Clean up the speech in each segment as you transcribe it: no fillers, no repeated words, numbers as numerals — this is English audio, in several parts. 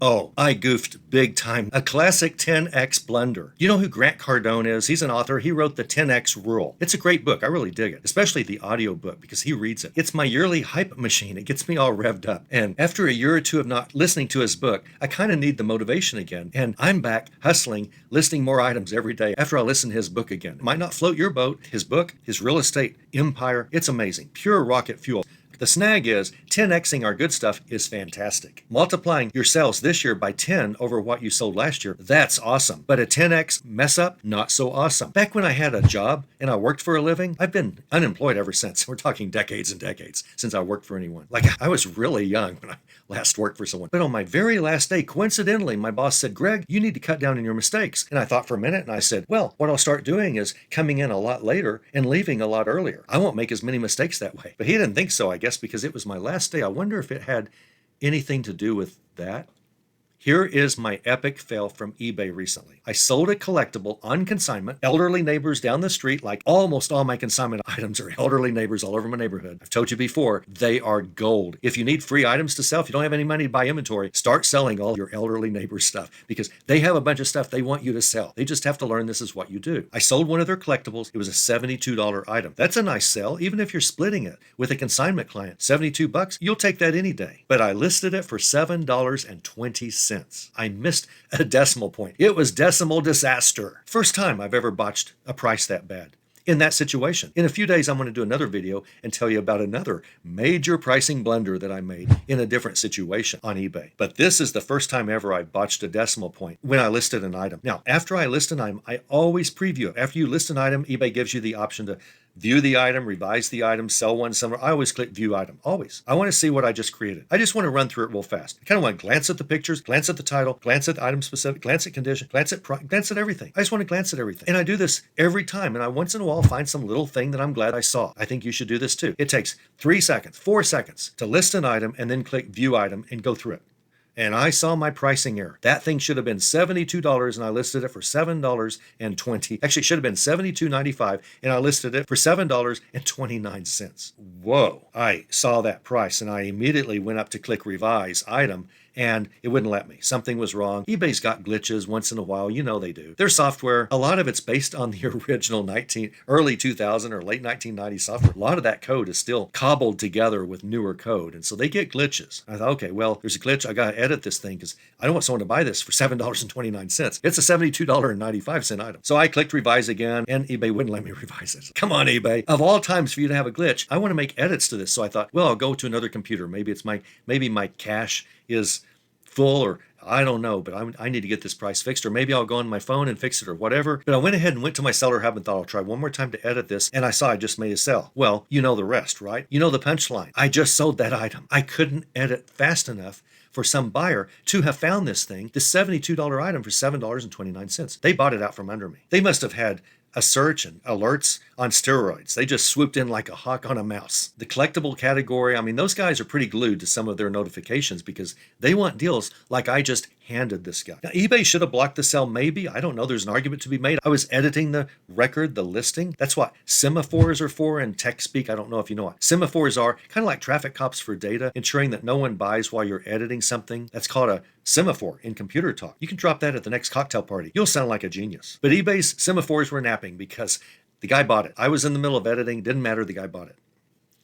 Oh, I goofed big time. A classic 10x blunder. You know who Grant Cardone is? He's an author. He wrote the 10x rule. It's a great book. I really dig it, especially the audio book because he reads it. It's my yearly hype machine. It gets me all revved up. And after a year or two of not listening to his book, I kind of need the motivation again. And I'm back hustling, listing more items every day after I listen to his book again. It might not float your boat. His book, his real estate empire, it's amazing. Pure rocket fuel. The snag is 10xing our good stuff is fantastic. Multiplying your sales this year by 10 over what you sold last year, that's awesome. But a 10x mess up, not so awesome. Back when I had a job and I worked for a living, I've been unemployed ever since. We're talking decades and decades since I worked for anyone. Like I was really young when I last worked for someone. But on my very last day, coincidentally, my boss said, Greg, you need to cut down on your mistakes. And I thought for a minute and I said, well, what I'll start doing is coming in a lot later and leaving a lot earlier. I won't make as many mistakes that way. But he didn't think so, I guess, because it was my last day. I wonder if it had anything to do with that. Here is my epic fail from eBay recently. I sold a collectible on consignment. Elderly neighbors down the street, like almost all my consignment items are elderly neighbors all over my neighborhood. I've told you before, they are gold. If you need free items to sell, if you don't have any money to buy inventory, start selling all your elderly neighbors' stuff because they have a bunch of stuff they want you to sell. They just have to learn this is what you do. I sold one of their collectibles. It was a $72 item. That's a nice sell, even if you're splitting it with a consignment client. $72, you'll take that any day. But I listed it for $7.20. I missed a decimal point. It was decimal disaster. First time I've ever botched a price that bad in that situation. In a few days, I'm going to do another video and tell you about another major pricing blunder that I made in a different situation on eBay. But this is the first time ever I botched a decimal point when I listed an item. Now, after I list an item, I always preview it. After you list an item, eBay gives you the option to view the item, revise the item, sell one somewhere. I always click view item, always. I want to see what I just created. I just want to run through it real fast. I kind of want to glance at the pictures, glance at the title, glance at item specific, glance at condition, glance at everything. I just want to glance at everything. And I do this every time. And I once in a while find some little thing that I'm glad I saw. I think you should do this too. It takes 3 seconds, 4 seconds to list an item and then click view item and go through it. And I saw my pricing error. That thing should have been $72 and I listed it for $7.20. Actually, it should have been $72.95 and I listed it for $7.29. Whoa. I saw that price and I immediately went up to click revise item and it wouldn't let me. Something was wrong. eBay's got glitches once in a while. You know they do. Their software, a lot of it's based on the original early 2000 or late 1990 software. A lot of that code is still cobbled together with newer code. And so they get glitches. I thought, okay, well, there's a glitch. I got to edit this thing because I don't want someone to buy this for $7.29. It's a $72.95 item. So I clicked revise again and eBay wouldn't let me revise it. Come on, eBay. Of all times for you to have a glitch, I want to make edits to this. So I thought, well, I'll go to another computer. Maybe my cache is full or I don't know, but I need to get this price fixed, or maybe I'll go on my phone and fix it or whatever. But I went ahead and went to my seller hub and thought I'll try one more time to edit this. And I saw I just made a sell. Well, you know the rest, right? You know the punchline. I just sold that item. I couldn't edit fast enough for some buyer to have found this thing, this $72 item for $7.29. They bought it out from under me. They must have had a search and alerts on steroids. They just swooped in like a hawk on a mouse. The collectible category, I mean, those guys are pretty glued to some of their notifications because they want deals like I just handed this guy. Now, eBay should have blocked the sell, maybe. I don't know. There's an argument to be made. I was editing the record, the listing. That's what semaphores are for in tech speak. I don't know if you know what semaphores are. Kind of like traffic cops for data, ensuring that no one buys while you're editing something. That's called a semaphore in computer talk. You can drop that at the next cocktail party. You'll sound like a genius. But eBay's semaphores were napping because the guy bought it. I was in the middle of editing. Didn't matter. The guy bought it.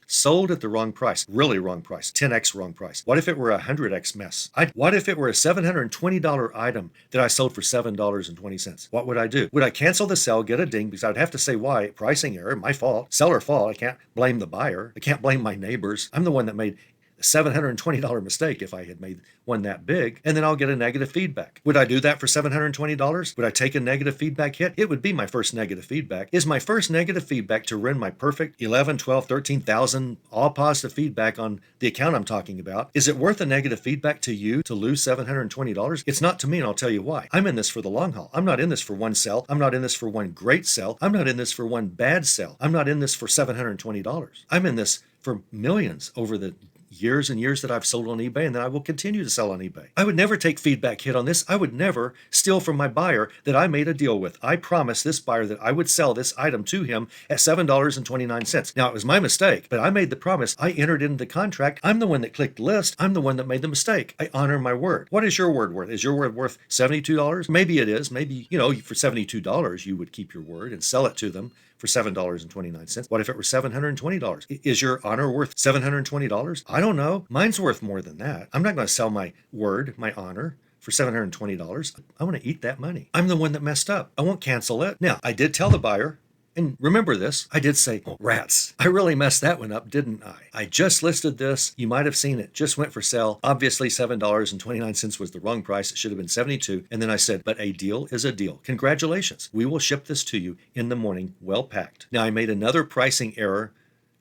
Sold at the wrong price, really wrong price, 10x wrong price. What if it were a 100x mess? What if it were a $720 item that I sold for $7.20? What would I do? Would I cancel the sell, get a ding, because I'd have to say why, pricing error, my fault, seller fault. I can't blame the buyer. I can't blame my neighbors. I'm the one that made a $720 mistake if I had made one that big, and then I'll get a negative feedback. Would I do that for $720? Would I take a negative feedback hit? It would be my first negative feedback. Is my first negative feedback to ruin my perfect 11, 12, 13,000 all positive feedback on the account I'm talking about? Is it worth a negative feedback to you to lose $720? It's not to me, and I'll tell you why. I'm in this for the long haul. I'm not in this for one sell. I'm not in this for one great sell. I'm not in this for one bad sell. I'm not in this for $720. I'm in this for millions over the years and years that I've sold on eBay and that I will continue to sell on eBay. I would never take feedback hit on this. I would never steal from my buyer that I made a deal with. I promised this buyer that I would sell this item to him at $7.29. Now, it was my mistake, but I made the promise. I entered into the contract. I'm the one that clicked list. I'm the one that made the mistake. I honor my word. What is your word worth? Is your word worth $72? Maybe it is. Maybe, for $72, you would keep your word and sell it to them for $7.29. What if it were $720? Is your honor worth $720? I don't know. Mine's worth more than that. I'm not going to sell my word, my honor, for $720. I want to eat that money. I'm the one that messed up. I won't cancel it. Now, I did tell the buyer, and remember this, I did say, oh, rats, I really messed that one up, didn't I? I just listed this. You might have seen it. Just went for sale. Obviously, $7.29 was the wrong price. It should have been $72. And then I said, but a deal is a deal. Congratulations. We will ship this to you in the morning, well packed. Now, I made another pricing error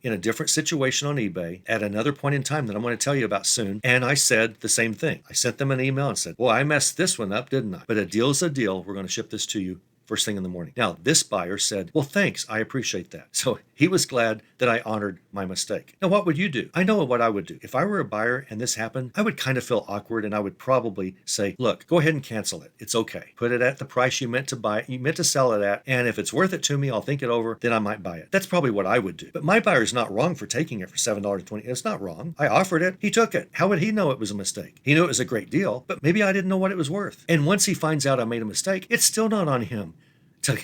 in a different situation on eBay at another point in time that I'm going to tell you about soon. And I said the same thing. I sent them an email and said, well, I messed this one up, didn't I? But a deal is a deal. We're going to ship this to you first thing in the morning. Now, this buyer said, well, thanks. I appreciate that. So he was glad that I honored my mistake. Now, what would you do? I know what I would do. If I were a buyer and this happened, I would kind of feel awkward and I would probably say, look, go ahead and cancel it. It's okay. Put it at the price you meant to buy it, you meant to sell it at. And if it's worth it to me, I'll think it over, then I might buy it. That's probably what I would do. But my buyer's not wrong for taking it for $7.20. It's not wrong. I offered it. He took it. How would he know it was a mistake? He knew it was a great deal, but maybe I didn't know what it was worth. And once he finds out I made a mistake, it's still not on him to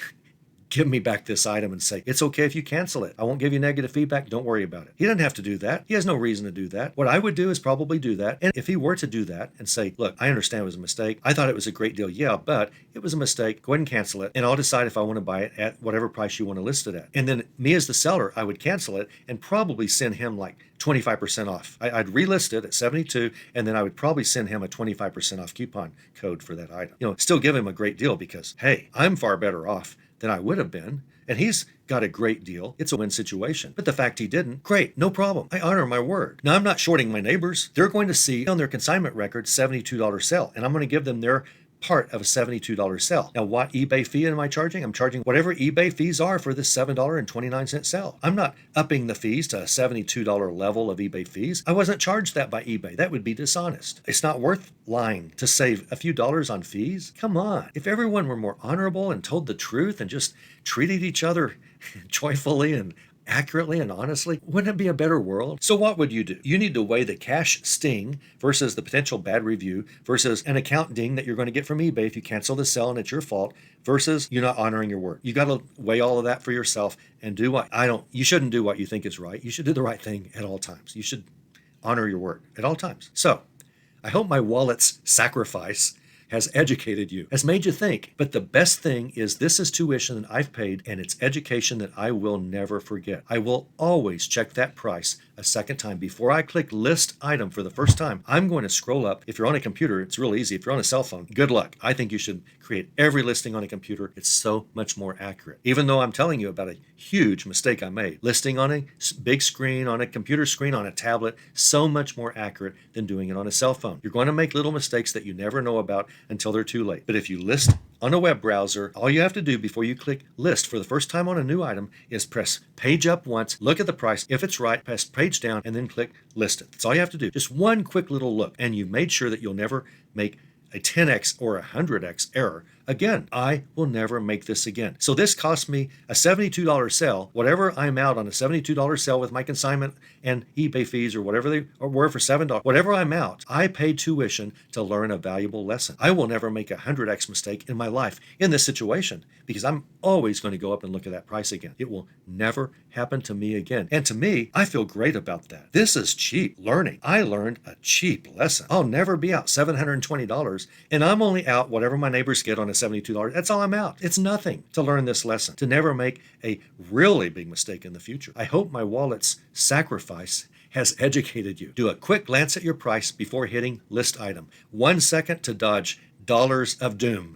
give me back this item and say, it's okay if you cancel it. I won't give you negative feedback. Don't worry about it. He doesn't have to do that. He has no reason to do that. What I would do is probably do that. And if he were to do that and say, look, I understand it was a mistake. I thought it was a great deal. Yeah, but it was a mistake. Go ahead and cancel it. And I'll decide if I want to buy it at whatever price you want to list it at. And then me as the seller, I would cancel it and probably send him like 25% off. I'd relist it at 72, and then I would probably send him a 25% off coupon code for that item. Still give him a great deal because, hey, I'm far better off than I would have been. And he's got a great deal. It's a win situation. But the fact he didn't, great, no problem. I honor my word. Now, I'm not shorting my neighbors. They're going to see on their consignment record $72 sale, and I'm going to give them their part of a $72 sale. Now, what eBay fee am I charging? I'm charging whatever eBay fees are for this $7.29 sale. I'm not upping the fees to a $72 level of eBay fees. I wasn't charged that by eBay. That would be dishonest. It's not worth lying to save a few dollars on fees. Come on. If everyone were more honorable and told the truth and just treated each other joyfully and accurately and honestly, wouldn't it be a better world? So what would you do? You need to weigh the cash sting versus the potential bad review versus an account ding that you're going to get from eBay if you cancel the sale and it's your fault versus you not honoring your word. You got to weigh all of that for yourself and do you shouldn't do what you think is right. You should do the right thing at all times. You should honor your word at all times. So I hope my wallet's sacrifice has educated you, has made you think. But the best thing is this is tuition that I've paid, and it's education that I will never forget. I will always check that price a second time. Before I click list item for the first time, I'm going to scroll up. If you're on a computer, it's real easy. If you're on a cell phone, good luck. I think you should create every listing on a computer. It's so much more accurate. Even though I'm telling you about a huge mistake I made. Listing on a big screen, on a computer screen, on a tablet, so much more accurate than doing it on a cell phone. You're going to make little mistakes that you never know about until they're too late. But if you list on a web browser, all you have to do before you click list for the first time on a new item is press page up once, look at the price. If it's right, press page down and then click list it. That's all you have to do. Just one quick little look, and you've made sure that you'll never make a 10x or a 100x error. Again, I will never make this again. So this cost me a $72 sale. Whatever I'm out on a $72 sale with my consignment and eBay fees or whatever they were for $7, whatever I'm out, I paid tuition to learn a valuable lesson. I will never make a 100x mistake in my life in this situation because I'm always going to go up and look at that price again. It will never happen to me again. And to me, I feel great about that. This is cheap learning. I learned a cheap lesson. I'll never be out $720, and I'm only out whatever my neighbors get on a $72. That's all I'm out. It's nothing to learn this lesson, to never make a really big mistake in the future. I hope my wallet's sacrifice has educated you. Do a quick glance at your price before hitting list item. 1 second to dodge dollars of doom.